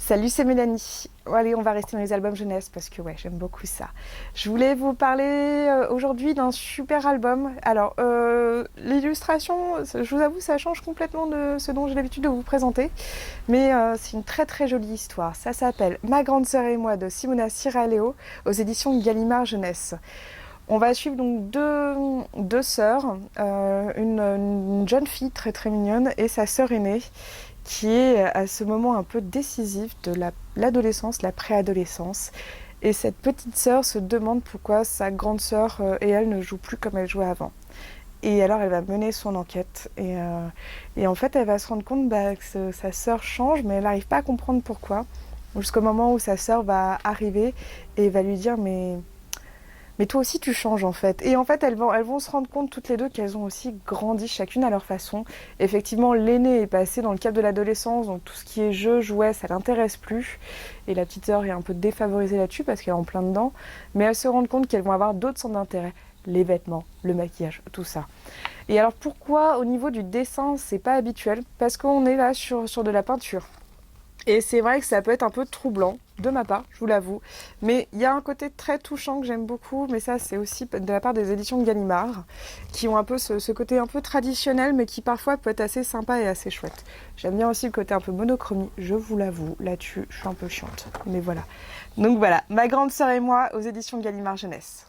Salut, c'est Mélanie. Allez, on va rester dans les albums jeunesse parce que ouais, j'aime beaucoup ça. Je voulais vous parler aujourd'hui d'un super album. Alors, l'illustration, je vous avoue, ça change complètement de ce dont j'ai l'habitude de vous présenter. Mais c'est une très très jolie histoire. Ça s'appelle Ma grande sœur et moi de Simona Siraleo aux éditions Gallimard Jeunesse. On va suivre donc deux sœurs, une jeune fille très très mignonne et sa sœur aînée qui est à ce moment un peu décisif de l'adolescence, la préadolescence. Et cette petite sœur se demande pourquoi sa grande sœur et elle ne jouent plus comme elle jouait avant. Et alors elle va mener son enquête et en fait elle va se rendre compte que sa sœur change mais elle n'arrive pas à comprendre pourquoi. Jusqu'au moment où sa sœur va arriver et va lui dire mais toi aussi tu changes en fait. Et en fait elles vont se rendre compte toutes les deux qu'elles ont aussi grandi chacune à leur façon. Effectivement l'aînée est passée dans le cap de l'adolescence, donc tout ce qui est jeu, jouet, ça l'intéresse plus. Et la petite sœur est un peu défavorisée là-dessus parce qu'elle est en plein dedans. Mais elles se rendent compte qu'elles vont avoir d'autres centres d'intérêt. Les vêtements, le maquillage, tout ça. Et alors pourquoi au niveau du dessin c'est pas habituel? Parce qu'on est là sur de la peinture. Et c'est vrai que ça peut être un peu troublant, de ma part, je vous l'avoue. Mais il y a un côté très touchant que j'aime beaucoup, mais ça c'est aussi de la part des éditions Gallimard, qui ont un peu ce côté un peu traditionnel, mais qui parfois peut être assez sympa et assez chouette. J'aime bien aussi le côté un peu monochromie, je vous l'avoue, là-dessus je suis un peu chiante, mais voilà. Donc voilà, Ma grande sœur et moi aux éditions Gallimard Jeunesse.